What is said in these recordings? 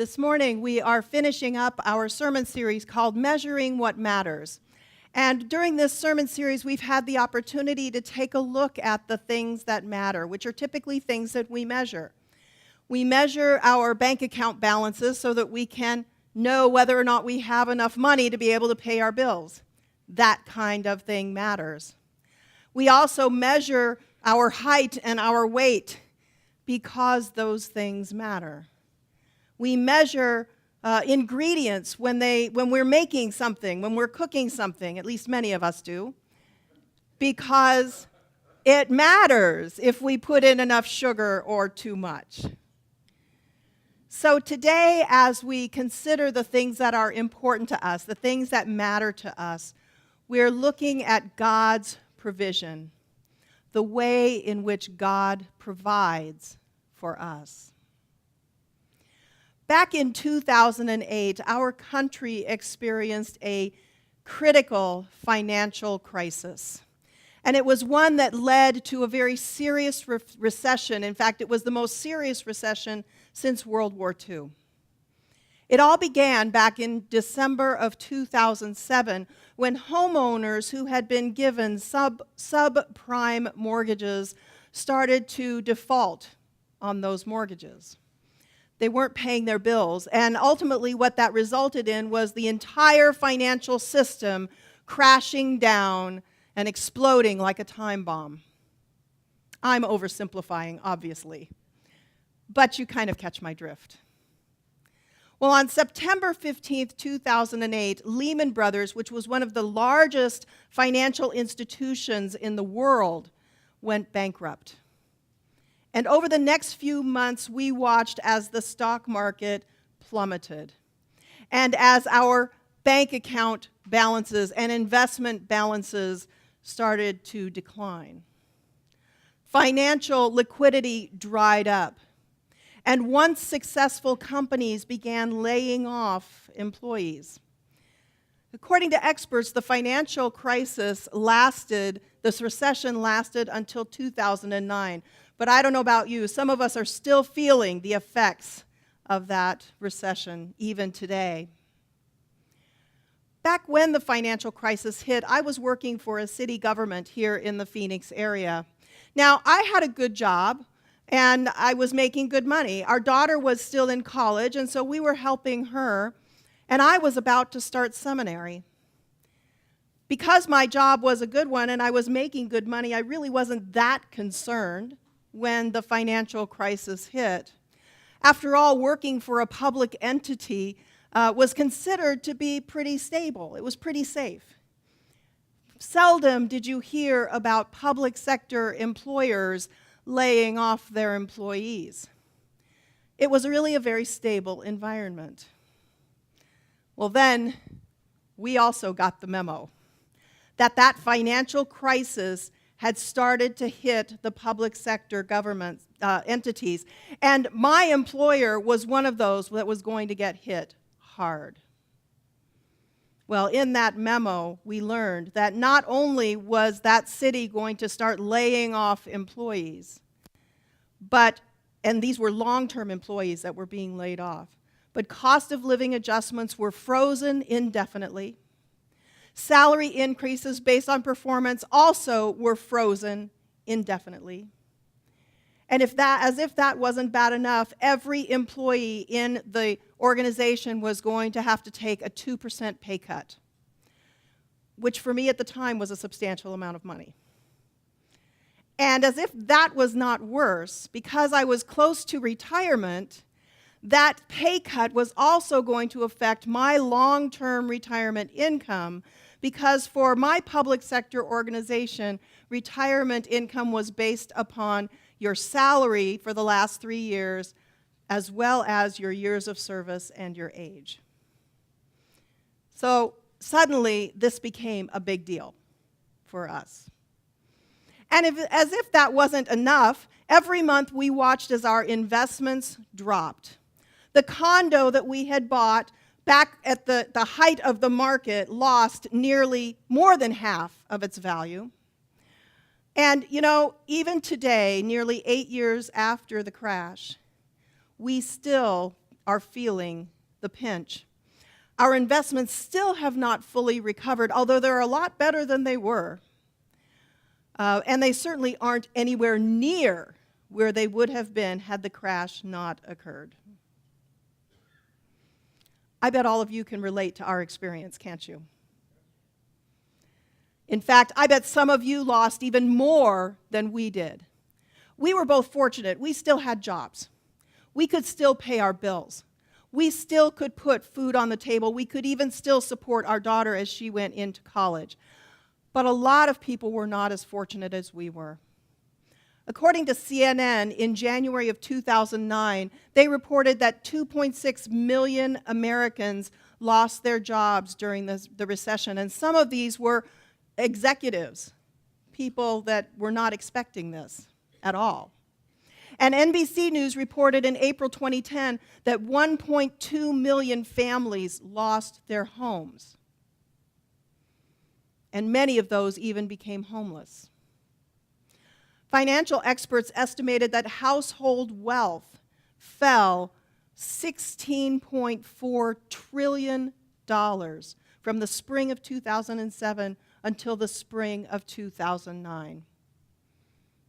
This morning we are finishing up our sermon series called Measuring What Matters. And during this sermon series, we've had the opportunity to take a look at the things that matter, which are typically things that we measure. We measure our bank account balances so that we can know whether or not we have enough money to be able to pay our bills. That kind of thing matters. We also measure our height and our weight because those things matter. We measure ingredients when we're making something, when we're cooking something, at least many of us do, because it matters if we put in enough sugar or too much. So today, as we consider the things that are important to us, the things that matter to us, we're looking at God's provision, the way in which God provides for us. Back in 2008, our country experienced a critical financial crisis. And it was one that led to a very serious recession. In fact, it was the most serious recession since World War II. It all began back in December of 2007 when homeowners who had been given subprime mortgages started to default on those mortgages. They weren't paying their bills, and ultimately what that resulted in was the entire financial system crashing down and exploding like a time bomb. I'm oversimplifying, obviously, but you kind of catch my drift. Well, on September 15th, 2008, Lehman Brothers, which was one of the largest financial institutions in the world, went bankrupt. And over the next few months, we watched as the stock market plummeted and as our bank account balances and investment balances started to decline. Financial liquidity dried up, and once successful companies began laying off employees. According to experts, the financial crisis this recession lasted until 2009. But I don't know about you, some of us are still feeling the effects of that recession even today. Back when the financial crisis hit, I was working for a city government here in the Phoenix area. Now, I had a good job, and I was making good money. Our daughter was still in college, and so we were helping her, and I was about to start seminary. Because my job was a good one and I was making good money, I really wasn't that concerned when the financial crisis hit. After all, working for a public entity was considered to be pretty stable. It was pretty safe. Seldom did you hear about public sector employers laying off their employees. It was really a very stable environment. Well, then, we also got the memo that financial crisis had started to hit the public sector government entities. And my employer was one of those that was going to get hit hard. Well, in that memo, we learned that not only was that city going to start laying off employees, and these were long-term employees that were being laid off, but cost of living adjustments were frozen indefinitely. Salary increases based on performance also were frozen indefinitely. And as if that wasn't bad enough, every employee in the organization was going to have to take a 2% pay cut, which for me at the time was a substantial amount of money. And as if that was not worse, because I was close to retirement, that pay cut was also going to affect my long-term retirement income, because for my public sector organization, retirement income was based upon your salary for the last 3 years, as well as your years of service and your age. So suddenly, this became a big deal for us. And as if that wasn't enough, every month we watched as our investments dropped. The condo that we had bought back at the height of the market lost nearly more than half of its value. And, even today, nearly 8 years after the crash, we still are feeling the pinch. Our investments still have not fully recovered, although they're a lot better than they were. And they certainly aren't anywhere near where they would have been had the crash not occurred. I bet all of you can relate to our experience, can't you? In fact, I bet some of you lost even more than we did. We were both fortunate. We still had jobs. We could still pay our bills. We still could put food on the table. We could even still support our daughter as she went into college. But a lot of people were not as fortunate as we were. According to CNN, in January of 2009, they reported that 2.6 million Americans lost their jobs during the recession, and some of these were executives, people that were not expecting this at all. And NBC News reported in April 2010 that 1.2 million families lost their homes. And many of those even became homeless. Financial experts estimated that household wealth fell $16.4 trillion from the spring of 2007 until the spring of 2009.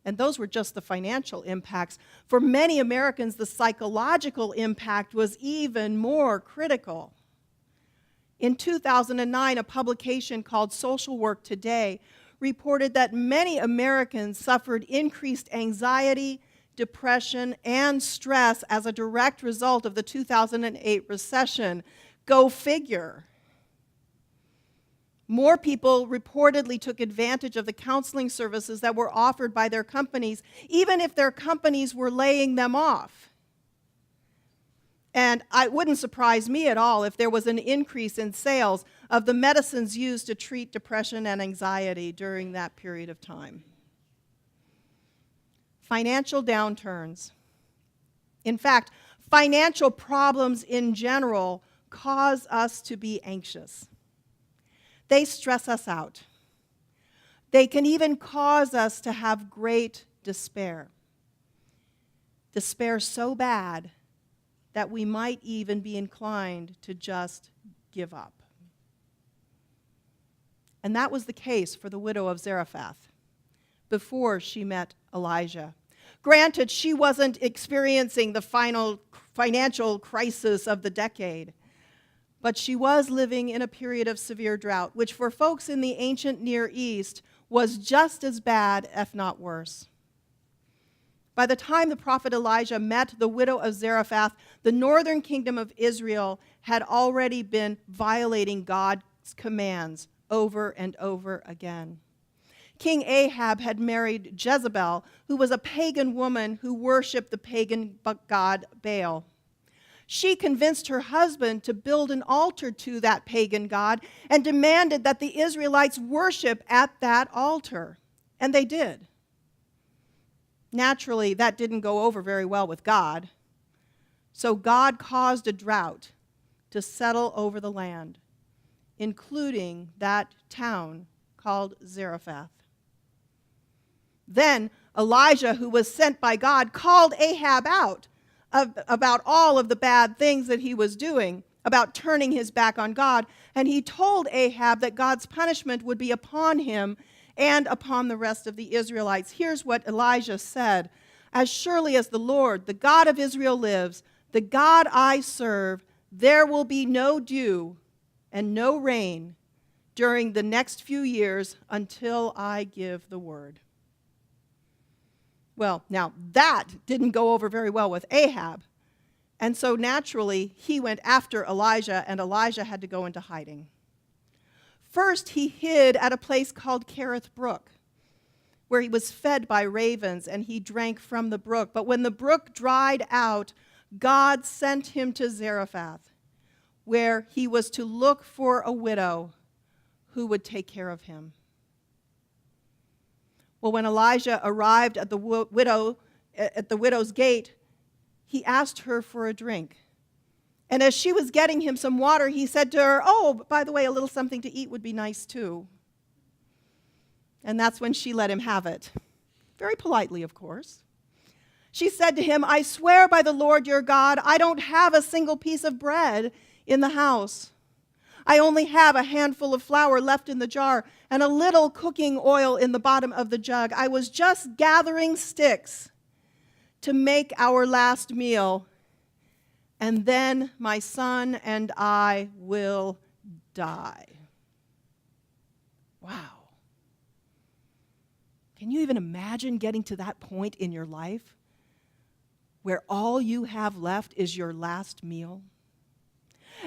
And those were just the financial impacts. For many Americans, the psychological impact was even more critical. In 2009, a publication called Social Work Today reported that many Americans suffered increased anxiety, depression, and stress as a direct result of the 2008 recession. Go figure. More people reportedly took advantage of the counseling services that were offered by their companies, even if their companies were laying them off. And it wouldn't surprise me at all if there was an increase in sales of the medicines used to treat depression and anxiety during that period of time. Financial downturns. In fact, financial problems in general cause us to be anxious. They stress us out. They can even cause us to have great despair. Despair so bad that we might even be inclined to just give up. And that was the case for the widow of Zarephath before she met Elijah. Granted, she wasn't experiencing the final financial crisis of the decade, but she was living in a period of severe drought, which for folks in the ancient Near East was just as bad, if not worse. By the time the prophet Elijah met the widow of Zarephath, the northern kingdom of Israel had already been violating God's commands over and over again. King Ahab had married Jezebel, who was a pagan woman who worshiped the pagan god Baal. She convinced her husband to build an altar to that pagan god and demanded that the Israelites worship at that altar. And they did. Naturally, that didn't go over very well with God. So God caused a drought to settle over the land, including that town called Zarephath. Then Elijah, who was sent by God, called Ahab out about all of the bad things that he was doing, about turning his back on God, and he told Ahab that God's punishment would be upon him and upon the rest of the Israelites. Here's what Elijah said: "As surely as the Lord, the God of Israel lives, the God I serve, there will be no dew and no rain during the next few years until I give the word." Well, now that didn't go over very well with Ahab. And so naturally, he went after Elijah, and Elijah had to go into hiding. First, he hid at a place called Kerith Brook, where he was fed by ravens, and he drank from the brook. But when the brook dried out, God sent him to Zarephath, where he was to look for a widow who would take care of him. Well, when Elijah arrived at the widow's gate, he asked her for a drink. And as she was getting him some water, he said to her, "Oh, by the way, a little something to eat would be nice too." And that's when she let him have it. Very politely, of course. She said to him, "I swear by the Lord your God, I don't have a single piece of bread in the house. I only have a handful of flour left in the jar and a little cooking oil in the bottom of the jug. I was just gathering sticks to make our last meal, and then my son and I will die." Wow. Can you even imagine getting to that point in your life where all you have left is your last meal?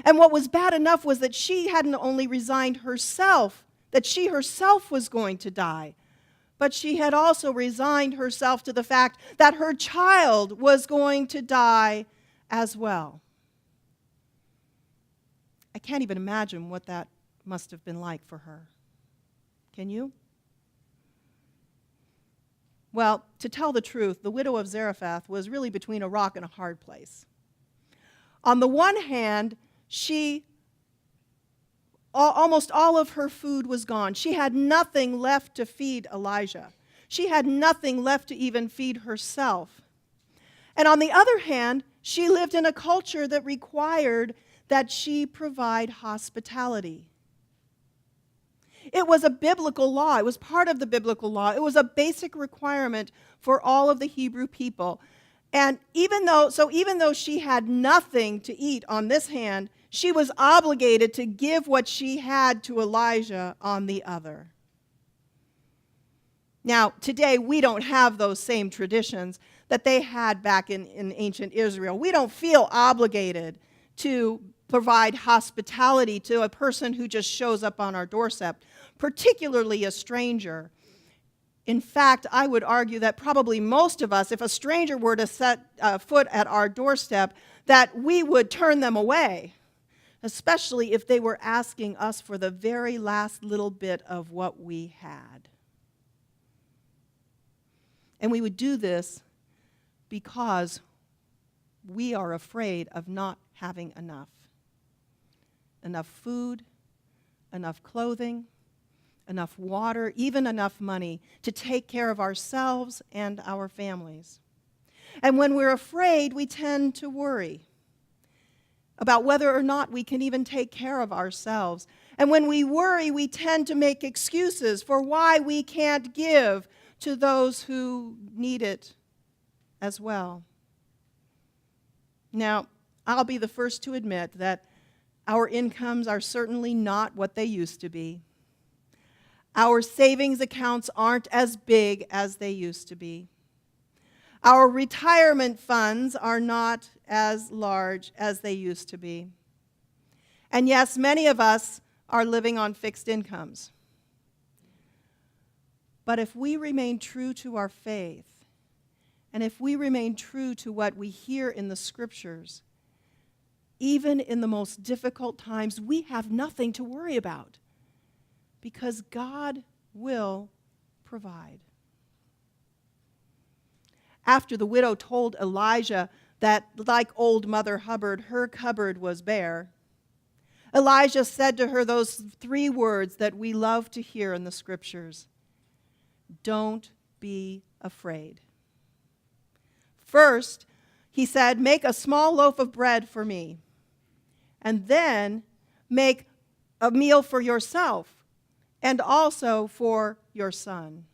And what was bad enough was that she hadn't only resigned herself, that she herself was going to die, but she had also resigned herself to the fact that her child was going to die as well. I can't even imagine what that must have been like for her. Can you? Well, to tell the truth, the widow of Zarephath was really between a rock and a hard place. On the one hand, almost all of her food was gone. She had nothing left to feed Elijah. She had nothing left to even feed herself. And on the other hand, she lived in a culture that required that she provide hospitality. It was a biblical law. It was part of the biblical law. It was a basic requirement for all of the Hebrew people. And even though she had nothing to eat on this hand, she was obligated to give what she had to Elijah on the other. Now, today we don't have those same traditions that they had back in ancient Israel. We don't feel obligated to provide hospitality to a person who just shows up on our doorstep, particularly a stranger. In fact, I would argue that probably most of us, if a stranger were to set foot at our doorstep, that we would turn them away, especially if they were asking us for the very last little bit of what we had. And we would do this because we are afraid of not having enough. Enough food, enough clothing, enough water, even enough money to take care of ourselves and our families. And when we're afraid, we tend to worry about whether or not we can even take care of ourselves. And when we worry, we tend to make excuses for why we can't give to those who need it as well. Now, I'll be the first to admit that our incomes are certainly not what they used to be. Our savings accounts aren't as big as they used to be. Our retirement funds are not as large as they used to be. And yes, many of us are living on fixed incomes. But if we remain true to our faith, and if we remain true to what we hear in the Scriptures, even in the most difficult times, we have nothing to worry about because God will provide. After the widow told Elijah that, like old Mother Hubbard, her cupboard was bare, Elijah said to her those 3 words that we love to hear in the Scriptures: don't be afraid. First, he said, make a small loaf of bread for me, and then make a meal for yourself and also for your son.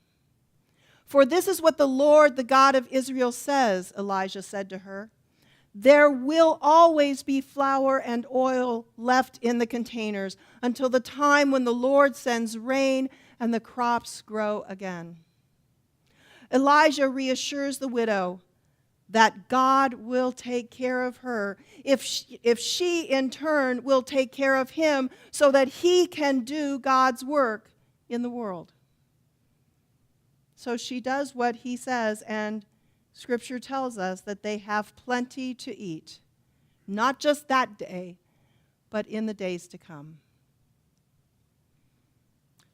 For this is what the Lord, the God of Israel, says, Elijah said to her. There will always be flour and oil left in the containers until the time when the Lord sends rain and the crops grow again. Elijah reassures the widow that God will take care of her if she in turn will take care of him so that he can do God's work in the world. So she does what he says, and Scripture tells us that they have plenty to eat, not just that day, but in the days to come.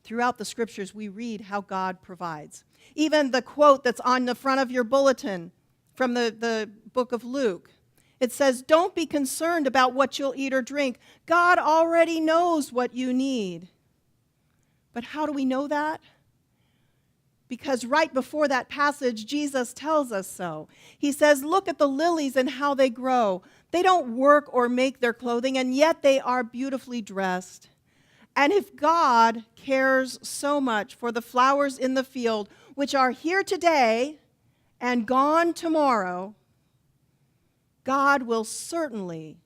Throughout the Scriptures, we read how God provides. Even the quote that's on the front of your bulletin from the book of Luke, it says, don't be concerned about what you'll eat or drink. God already knows what you need. But how do we know that? Because right before that passage, Jesus tells us so. He says, look at the lilies and how they grow. They don't work or make their clothing, and yet they are beautifully dressed. And if God cares so much for the flowers in the field, which are here today and gone tomorrow, God will certainly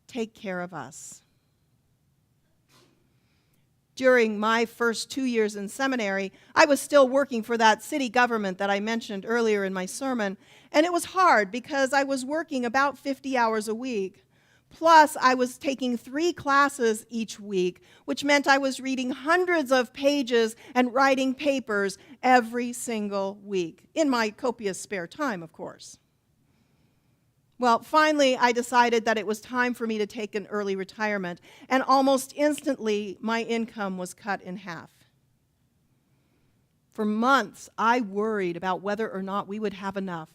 take care of us. During my first 2 years in seminary, I was still working for that city government that I mentioned earlier in my sermon, and it was hard because I was working about 50 hours a week. Plus, I was taking 3 classes each week, which meant I was reading hundreds of pages and writing papers every single week, in my copious spare time, of course. Well, finally, I decided that it was time for me to take an early retirement, and almost instantly, my income was cut in half. For months, I worried about whether or not we would have enough.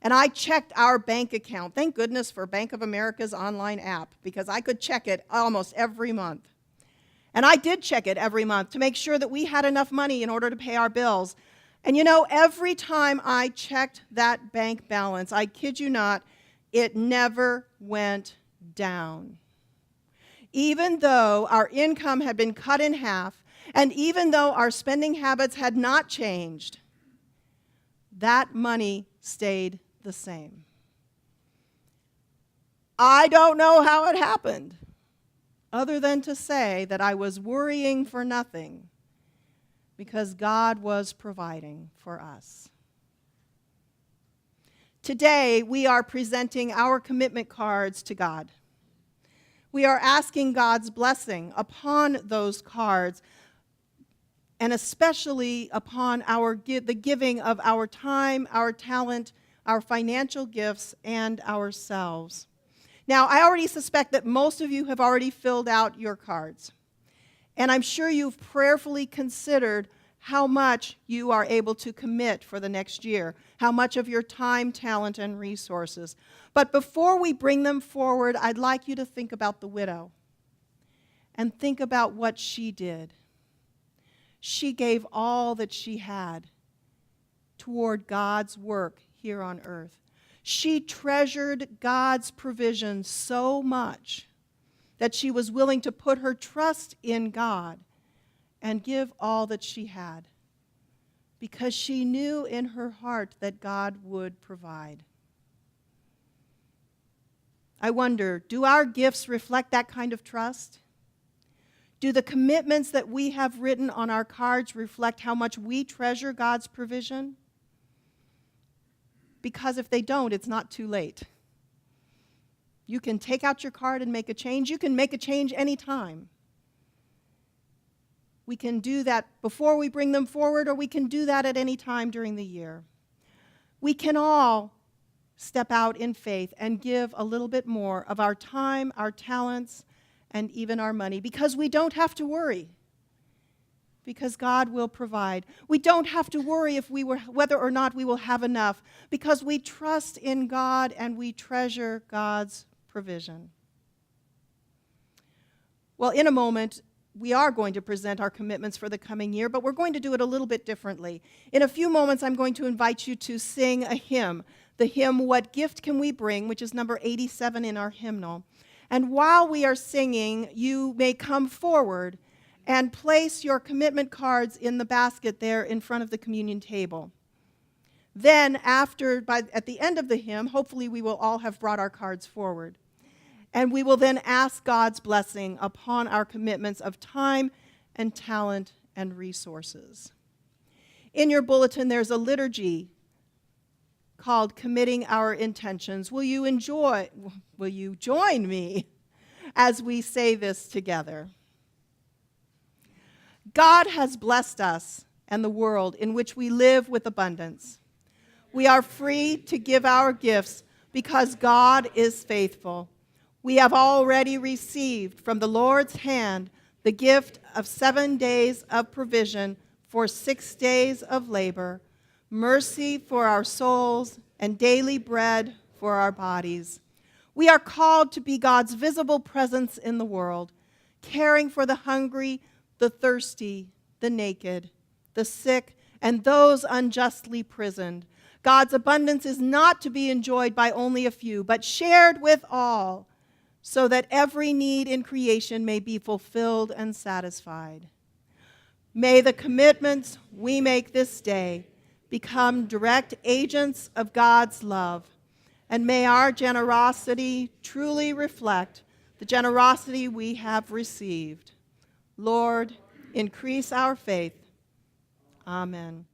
And I checked our bank account. Thank goodness for Bank of America's online app, because I could check it almost every month. And I did check it every month to make sure that we had enough money in order to pay our bills. And you know, every time I checked that bank balance, I kid you not, it never went down. Even though our income had been cut in half, and even though our spending habits had not changed, that money stayed the same. I don't know how it happened, other than to say that I was worrying for nothing, because God was providing for us. Today, we are presenting our commitment cards to God. We are asking God's blessing upon those cards, and especially upon the giving of our time, our talent, our financial gifts, and ourselves. Now, I already suspect that most of you have already filled out your cards. And I'm sure you've prayerfully considered how much you are able to commit for the next year, how much of your time, talent, and resources. But before we bring them forward, I'd like you to think about the widow and think about what she did. She gave all that she had toward God's work here on earth. She treasured God's provision so much that she was willing to put her trust in God and give all that she had, because she knew in her heart that God would provide. I wonder, do our gifts reflect that kind of trust? Do the commitments that we have written on our cards reflect how much we treasure God's provision? Because if they don't, it's not too late. You can take out your card and make a change. You can make a change anytime. We can do that before we bring them forward, or we can do that at any time during the year. We can all step out in faith and give a little bit more of our time, our talents, and even our money, because we don't have to worry, because God will provide. We don't have to worry whether or not we will have enough, because we trust in God and we treasure God's provision. Well, in a moment, we are going to present our commitments for the coming year, but we're going to do it a little bit differently. In a few moments, I'm going to invite you to sing a hymn, the hymn, What Gift Can We Bring?, which is number 87 in our hymnal. And while we are singing, you may come forward and place your commitment cards in the basket there in front of the communion table. Then, at the end of the hymn, hopefully we will all have brought our cards forward. And we will then ask God's blessing upon our commitments of time and talent and resources. In your bulletin, there's a liturgy called Committing Our Intentions. Will you join me as we say this together? God has blessed us and the world in which we live with abundance. We are free to give our gifts because God is faithful. We have already received from the Lord's hand the gift of 7 days of provision for 6 days of labor, mercy for our souls, and daily bread for our bodies. We are called to be God's visible presence in the world, caring for the hungry, the thirsty, the naked, the sick, and those unjustly prisoned. God's abundance is not to be enjoyed by only a few, but shared with all, so that every need in creation may be fulfilled and satisfied. May the commitments we make this day become direct agents of God's love, and may our generosity truly reflect the generosity we have received. Lord, increase our faith. Amen.